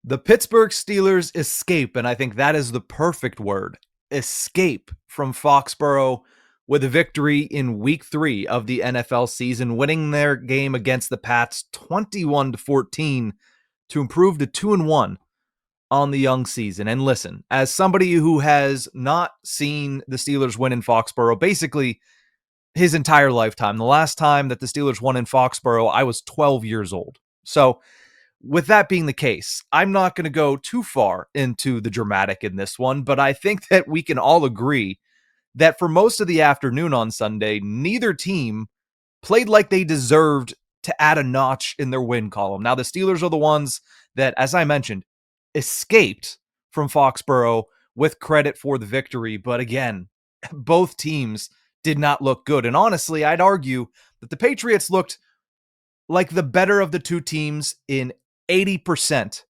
The Pittsburgh Steelers escape, and I think that is the perfect word, escape from Foxborough with a victory in week 3 of the NFL season, winning their game against the Pats 21-14 to improve to 2-1 on the young season. And listen, as somebody who has not seen the Steelers win in Foxborough basically his entire lifetime, the last time that the Steelers won in Foxborough, I was 12 years old. So with that being the case, I'm not going to go too far into the dramatic in this one, but I think that we can all agree that for most of the afternoon on Sunday, neither team played like they deserved to add a notch in their win column. Now, the Steelers are the ones that, as I mentioned, escaped from Foxborough with credit for the victory. But again, both teams did not look good. And honestly, I'd argue that the Patriots looked like the better of the two teams in 80%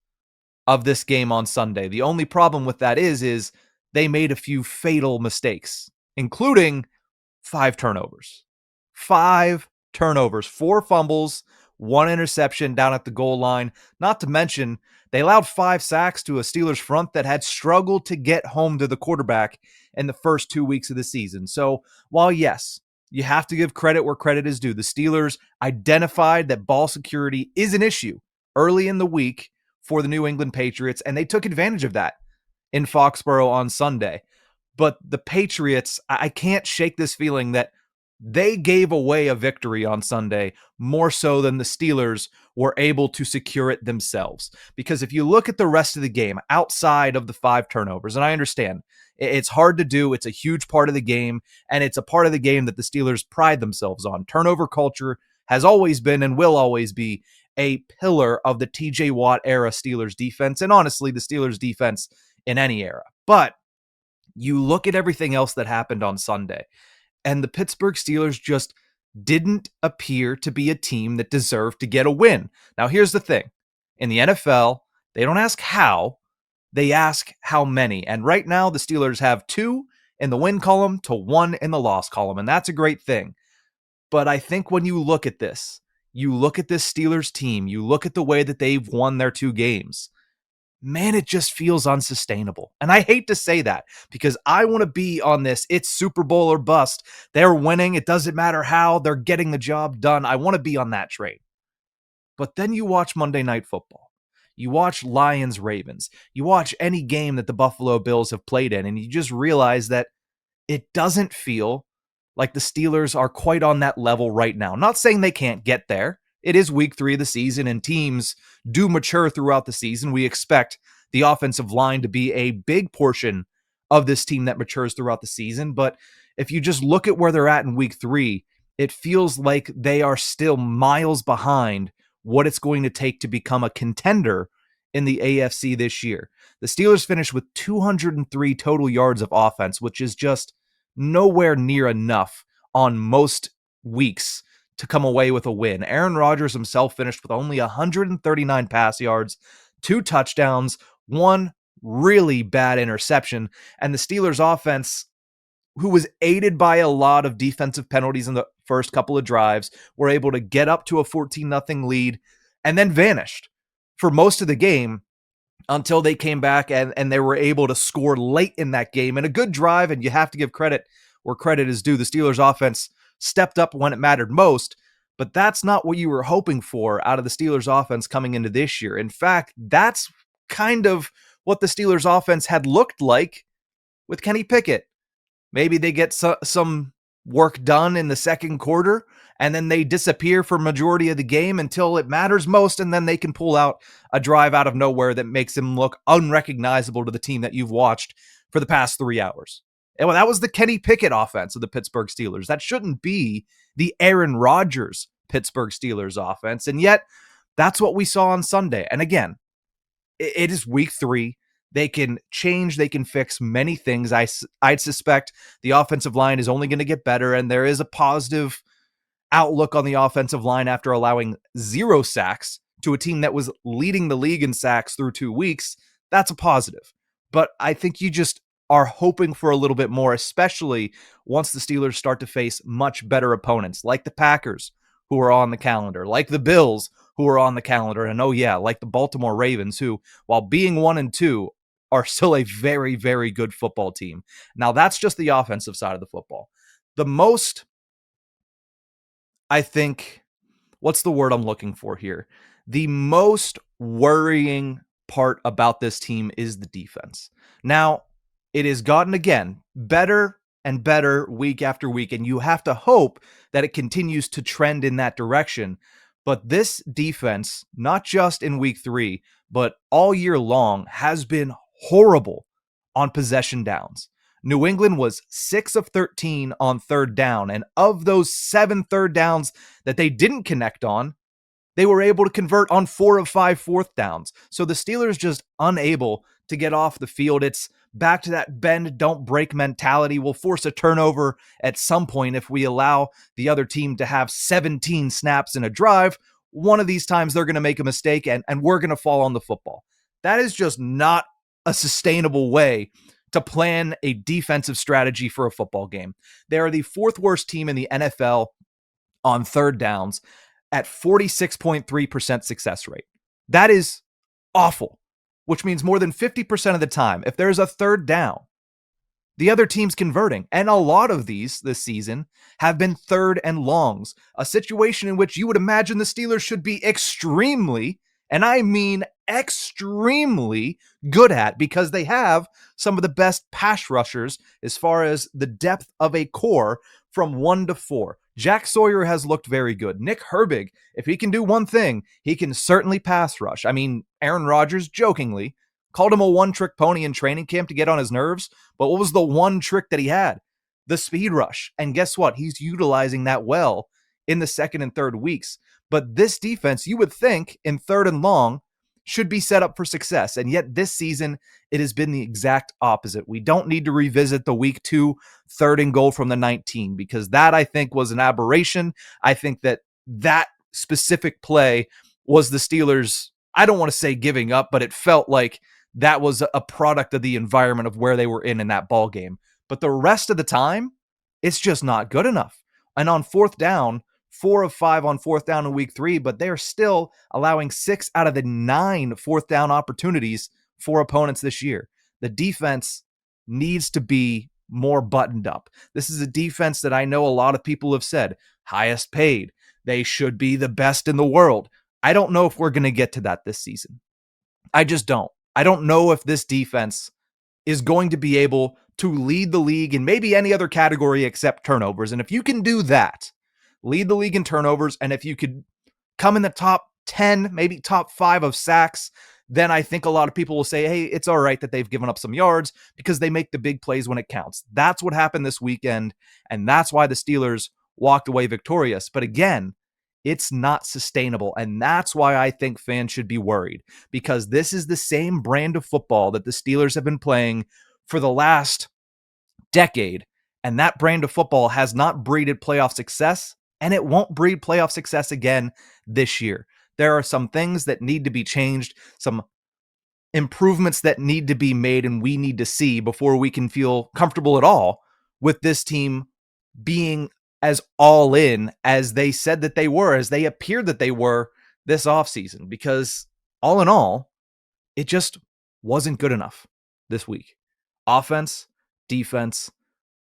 of this game on Sunday. The only problem with that is they made a few fatal mistakes, including 5 turnovers. 5 turnovers, 4 fumbles, 1 interception down at the goal line. Not to mention, they allowed 5 sacks to a Steelers front that had struggled to get home to the quarterback in the first 2 weeks of the season. So while yes, you have to give credit where credit is due, the Steelers identified that ball security is an issue early in the week for the New England Patriots, and they took advantage of that in Foxborough on Sunday. But the Patriots, I can't shake this feeling that they gave away a victory on Sunday more so than the Steelers were able to secure it themselves. Because if you look at the rest of the game outside of the 5 turnovers, and I understand it's hard to do, it's a huge part of the game, and it's a part of the game that the Steelers pride themselves on. Turnover culture has always been and will always be a pillar of the TJ Watt era Steelers defense, and honestly, the Steelers defense in any era. But you look at everything else that happened on Sunday, and the Pittsburgh Steelers just didn't appear to be a team that deserved to get a win. Now, here's the thing. In the NFL, they don't ask how, they ask how many. And right now, the Steelers have 2 in the win column to 1 in the loss column, and that's a great thing. But I think when you look at this, you look at this Steelers team, you look at the way that they've won their 2 games, man, it just feels unsustainable. And I hate to say that because I want to be on this. It's Super Bowl or bust. They're winning. It doesn't matter how. They're getting the job done. I want to be on that train. But then you watch Monday Night Football. You watch Lions Ravens. You watch any game that the Buffalo Bills have played in, and you just realize that it doesn't feel like the Steelers are quite on that level right now. Not saying they can't get there. It is week 3 of the season, and teams do mature throughout the season. We expect the offensive line to be a big portion of this team that matures throughout the season. But if you just look at where they're at in week 3, it feels like they are still miles behind what it's going to take to become a contender in the AFC this year. The Steelers finished with 203 total yards of offense, which is just nowhere near enough on most weeks to come away with a win. Aaron Rodgers himself finished with only 139 pass yards, 2 touchdowns, 1 really bad interception, and the Steelers offense, who was aided by a lot of defensive penalties in the first couple of drives, were able to get up to a 14-0 lead and then vanished for most of the game until they came back and they were able to score late in that game. And a good drive, and you have to give credit where credit is due. The Steelers offense stepped up when it mattered most, but that's not what you were hoping for out of the Steelers offense coming into this year. In fact, that's kind of what the Steelers offense had looked like with Kenny Pickett. Maybe they get some work done in the second quarter, and then they disappear for majority of the game until it matters most, and then they can pull out a drive out of nowhere that makes them look unrecognizable to the team that you've watched for the past 3 hours. And well, that was the Kenny Pickett offense of the Pittsburgh Steelers. That shouldn't be the Aaron Rodgers Pittsburgh Steelers offense. And yet, that's what we saw on Sunday. And again, it is week 3. They can change, they can fix many things. I'd suspect the offensive line is only going to get better, and there is a positive outlook on the offensive line after allowing 0 sacks to a team that was leading the league in sacks through 2 weeks. That's a positive. But I think you just are hoping for a little bit more, especially once the Steelers start to face much better opponents like the Packers, who are on the calendar, like the Bills, who are on the calendar. And oh yeah, like the Baltimore Ravens, who, while being 1-2, are still a very, very good football team. Now that's just the offensive side of the football. The most, I think, what's the word I'm looking for here? The most worrying part about this team is the defense. Now, it has gotten, again, better and better week after week, and you have to hope that it continues to trend in that direction. But this defense, not just in week 3, but all year long, has been horrible on possession downs. New England was 6 of 13 on third down, and of those 7 third downs that they didn't connect on, they were able to convert on 4 of 5 fourth downs. So the Steelers just unable to get off the field. It's back to that bend, don't break mentality. We'll force a turnover at some point if we allow the other team to have 17 snaps in a drive. One of these times they're going to make a mistake and we're going to fall on the football. That is just not a sustainable way to plan a defensive strategy for a football game. They are the 4th worst team in the NFL on third downs at 46.3% success rate. That is awful, which means more than 50% of the time, if there's a third down, the other team's converting. And a lot of these this season have been third and longs, a situation in which you would imagine the Steelers should be extremely, and I mean extremely, good at, because they have some of the best pass rushers as far as the depth of a core from 1 to 4. Jack Sawyer has looked very good. Nick Herbig, if he can do one thing, he can certainly pass rush. I mean, Aaron Rodgers jokingly called him a one-trick pony in training camp to get on his nerves, but what was the one trick that he had? The speed rush. And guess what? He's utilizing that well in the second and third weeks. But this defense, you would think, in third and long, should be set up for success. And yet this season, it has been the exact opposite. We don't need to revisit the week 2 third and goal from the 19, because that, I think, was an aberration. I think that specific play was the Steelers, I don't want to say giving up, but it felt like that was a product of the environment of where they were in that ball game. But the rest of the time, it's just not good enough. And on fourth down, 4 of 5 on fourth down in week 3, but they're still allowing 6 out of the 9 fourth down opportunities for opponents this year. The defense needs to be more buttoned up. This is a defense that I know a lot of people have said, highest paid. They should be the best in the world. I don't know if we're going to get to that this season. I just don't. I don't know if this defense is going to be able to lead the league in maybe any other category except turnovers. And if you can do that, lead the league in turnovers, and if you could come in the top 10, maybe top 5 of sacks, then I think a lot of people will say, hey, it's all right that they've given up some yards because they make the big plays when it counts. That's what happened this weekend, and that's why the Steelers walked away victorious. But again, it's not sustainable, and that's why I think fans should be worried, because this is the same brand of football that the Steelers have been playing for the last decade, and that brand of football has not breeded playoff success, and it won't breed playoff success again this year. There are some things that need to be changed, some improvements that need to be made, and we need to see before we can feel comfortable at all with this team being as all in as they said that they were, as they appeared that they were this offseason. Because all in all, it just wasn't good enough this week. Offense, defense,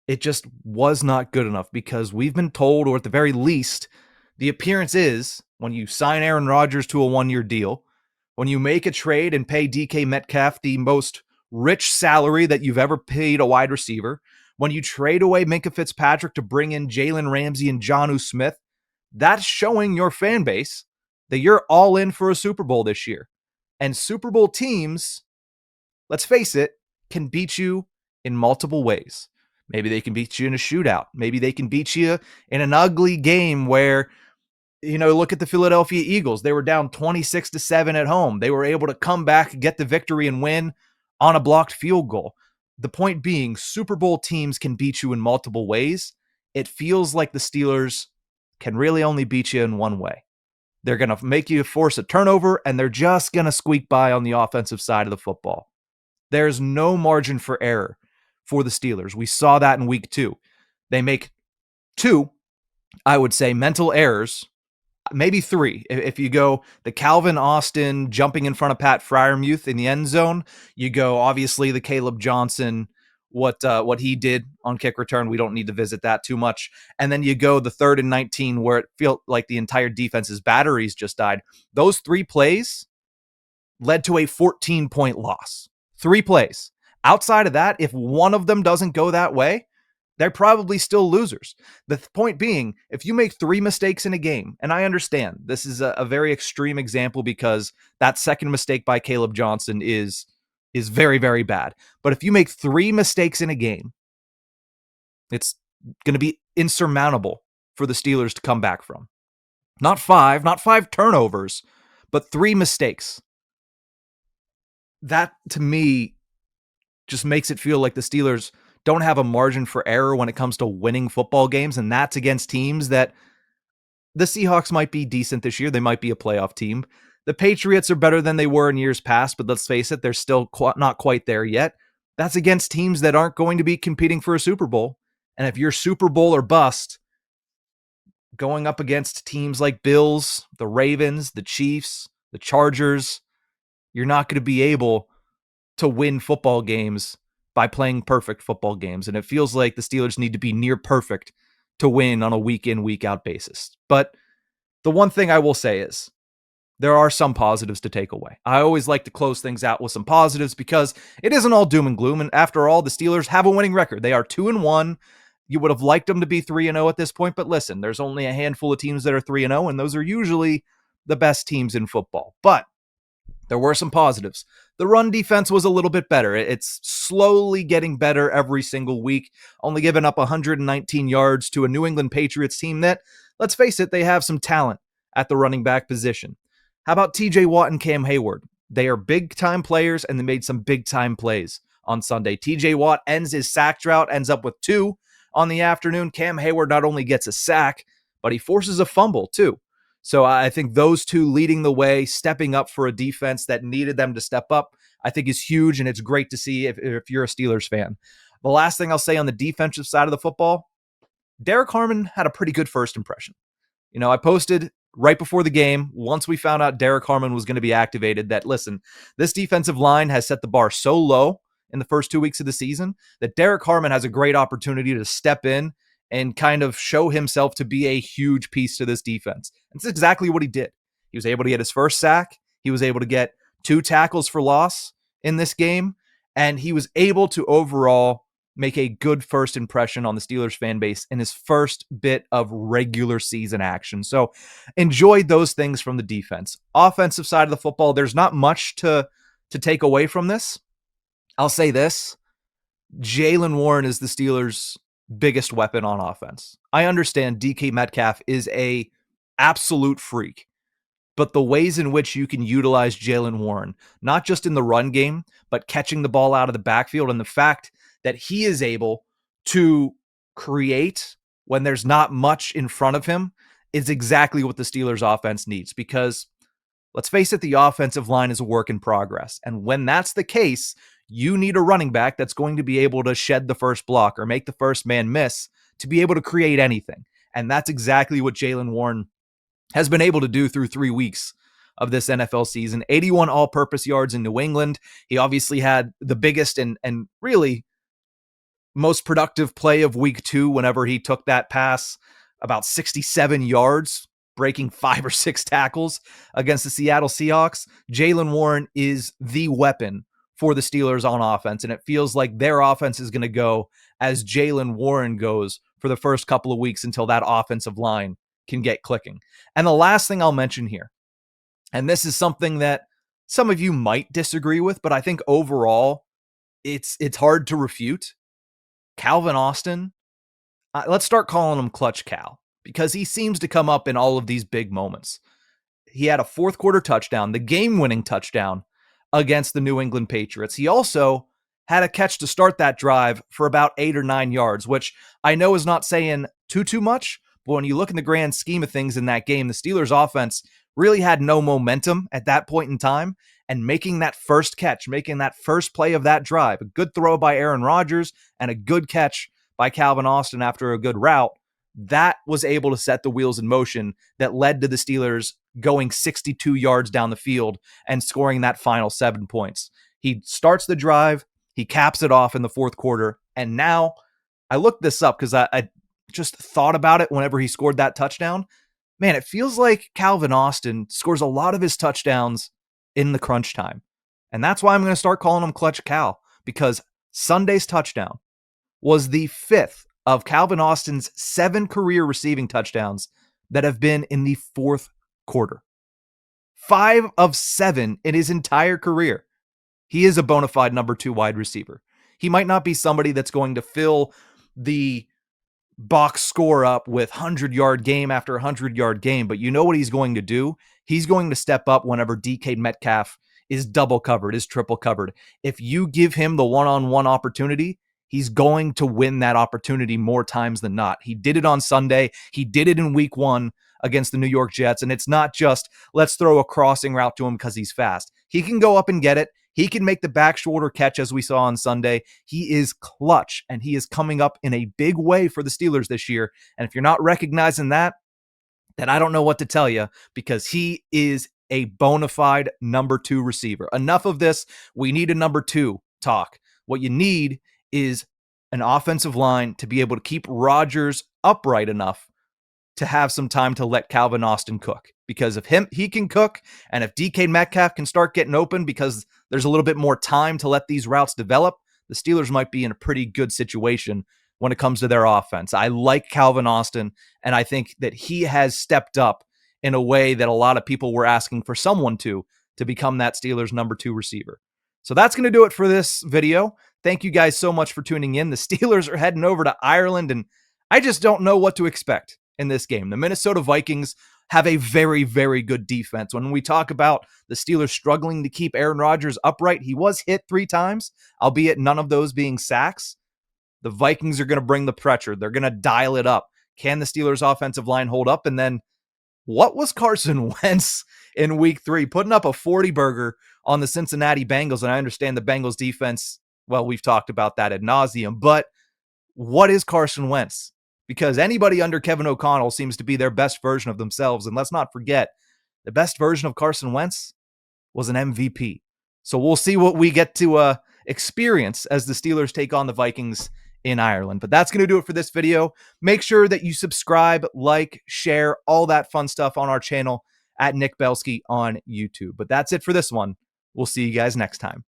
it just was not good enough, because we've been told, or at the very least, the appearance is when you sign Aaron Rodgers to a 1-year deal, when you make a trade and pay DK Metcalf the most rich salary that you've ever paid a wide receiver, when you trade away Minkah Fitzpatrick to bring in Jaylen Ramsey and Jonnu Smith, that's showing your fan base that you're all in for a Super Bowl this year. And Super Bowl teams, let's face it, can beat you in multiple ways. Maybe they can beat you in a shootout. Maybe they can beat you in an ugly game where, look at the Philadelphia Eagles. They were down 26-7 at home. They were able to come back, get the victory, and win on a blocked field goal. The point being, Super Bowl teams can beat you in multiple ways. It feels like the Steelers can really only beat you in one way. They're going to make you force a turnover, and they're just going to squeak by on the offensive side of the football. There's no margin for error for the Steelers. We saw that in week 2. They make 2, I would say, mental errors maybe three. If you go the Calvin Austin jumping in front of Pat Freiermuth in the end zone, you go obviously the Caleb Johnson, what he did on kick return. We don't need to visit that too much. And then you go the 3rd and 19 where it felt like the entire defense's batteries just died. Those 3 plays led to a 14-point loss. 3 plays. Outside of that, if one of them doesn't go that way, they're probably still losers. The point being, if you make 3 mistakes in a game, and I understand this is a very extreme example because that second mistake by Caleb Johnson is very, very bad. But if you make 3 mistakes in a game, it's going to be insurmountable for the Steelers to come back from. Not 5 turnovers, but 3 mistakes. That, to me, just makes it feel like the Steelers don't have a margin for error when it comes to winning football games, and that's against teams that the Seahawks might be decent this year. They might be a playoff team. The Patriots are better than they were in years past, but let's face it, they're still not quite there yet. That's against teams that aren't going to be competing for a Super Bowl. And if you're Super Bowl or bust, going up against teams like Bills, the Ravens, the Chiefs, the Chargers, you're not going to be able to win football games by playing perfect football games. And it feels like the Steelers need to be near perfect to win on a week in, week out basis. But the one thing I will say is there are some positives to take away. I always like to close things out with some positives because it isn't all doom and gloom. And after all, the Steelers have a winning record. They are 2-1. You would have liked them to be 3-0 at this point, but listen, there's only a handful of teams that are 3-0, and those are usually the best teams in football. But there were some positives. The run defense was a little bit better. It's slowly getting better every single week, only giving up 119 yards to a New England Patriots team that, let's face it, they have some talent at the running back position. How about TJ Watt and Cam Hayward? They are big-time players, and they made some big-time plays on Sunday. TJ Watt ends his sack drought, ends up with 2 on the afternoon. Cam Hayward not only gets a sack, but he forces a fumble, too. So I think those two leading the way, stepping up for a defense that needed them to step up, I think is huge, and it's great to see if you're a Steelers fan. The last thing I'll say on the defensive side of the football, Derek Harmon had a pretty good first impression. You know, I posted right before the game, once we found out Derek Harmon was going to be activated, that, listen, this defensive line has set the bar so low in the first 2 weeks of the season that Derek Harmon has a great opportunity to step in and kind of show himself to be a huge piece to this defense. And that's exactly what he did. He was able to get his first sack. He was able to get 2 tackles for loss in this game. And he was able to overall make a good first impression on the Steelers fan base in his first bit of regular season action. So enjoyed those things from the defense. Offensive side of the football, there's not much to take away from this. I'll say this. Jaylen Warren is the Steelers' biggest weapon on offense. I understand DK Metcalf is a absolute freak, but the ways in which you can utilize Jaylen Warren, not just in the run game, but catching the ball out of the backfield, and the fact that he is able to create when there's not much in front of him is exactly what the Steelers offense needs, because let's face it, the offensive line is a work in progress. And when that's the case, you need a running back that's going to be able to shed the first block or make the first man miss to be able to create anything. And that's exactly what Jaylen Warren has been able to do through 3 weeks of this NFL season. 81 all-purpose yards in New England. He obviously had the biggest and really most productive play of week 2 whenever he took that pass, about 67 yards, breaking 5 or 6 tackles against the Seattle Seahawks. Jaylen Warren is the weapon for the Steelers on offense, and it feels like their offense is going to go as Jaylen Warren goes for the first couple of weeks until that offensive line can get clicking. And the last thing I'll mention here, and this is something that some of you might disagree with, but I think overall it's hard to refute. Calvin Austin, let's start calling him Clutch Cal, because he seems to come up in all of these big moments. He had a fourth quarter touchdown, the game-winning touchdown against the New England Patriots. He also had a catch to start that drive for about 8 or 9 yards, which I know is not saying too much, but when you look in the grand scheme of things in that game, the Steelers offense really had no momentum at that point in time, and making that first catch, making that first play of that drive, a good throw by Aaron Rodgers and a good catch by Calvin Austin after a good route, that was able to set the wheels in motion that led to the Steelers going 62 yards down the field and scoring that final 7 points. He starts the drive, he caps it off in the fourth quarter, and now I looked this up because I just thought about it whenever he scored that touchdown. Man, it feels like Calvin Austin scores a lot of his touchdowns in the crunch time. And that's why I'm going to start calling him Clutch Cal, because Sunday's touchdown was the 5th of Calvin Austin's 7 career receiving touchdowns that have been in the fourth quarter. 5 of 7 in his entire career. He is a bona fide number 2 wide receiver. He might not be somebody that's going to fill the box score up with 100-yard game after 100-yard game, but you know what he's going to do? He's going to step up whenever DK Metcalf is double covered, is triple covered. If you give him the one-on-one opportunity, he's going to win that opportunity more times than not. He did it on Sunday. He did it in week 1 against the New York Jets, and it's not just let's throw a crossing route to him because he's fast. He can go up and get it. He can make the back shoulder catch as we saw on Sunday. He is clutch, and he is coming up in a big way for the Steelers this year. And if you're not recognizing that, then I don't know what to tell you, because he is a bona fide number 2 receiver. Enough of this. We need a number 2 talk. What you need is an offensive line to be able to keep Rodgers upright enough to have some time to let Calvin Austin cook. Because if he can cook, and if DK Metcalf can start getting open because there's a little bit more time to let these routes develop, the Steelers might be in a pretty good situation when it comes to their offense. I like Calvin Austin, and I think that he has stepped up in a way that a lot of people were asking for someone to become that Steelers number 2 receiver. So that's going to do it for this video. Thank you guys so much for tuning in. The Steelers are heading over to Ireland, and I just don't know what to expect in this game. The Minnesota Vikings have a very, very good defense. When we talk about the Steelers struggling to keep Aaron Rodgers upright, he was hit 3 times, albeit none of those being sacks. The Vikings are going to bring the pressure. They're going to dial it up. Can the Steelers offensive line hold up? And then what was Carson Wentz in week 3? Putting up a 40-burger on the Cincinnati Bengals. And I understand the Bengals defense, well, we've talked about that ad nauseum, but what is Carson Wentz? Because anybody under Kevin O'Connell seems to be their best version of themselves. And let's not forget, the best version of Carson Wentz was an MVP. So we'll see what we get to experience as the Steelers take on the Vikings in Ireland. But that's going to do it for this video. Make sure that you subscribe, like, share, all that fun stuff on our channel at Nick Belsky on YouTube. But that's it for this one. We'll see you guys next time.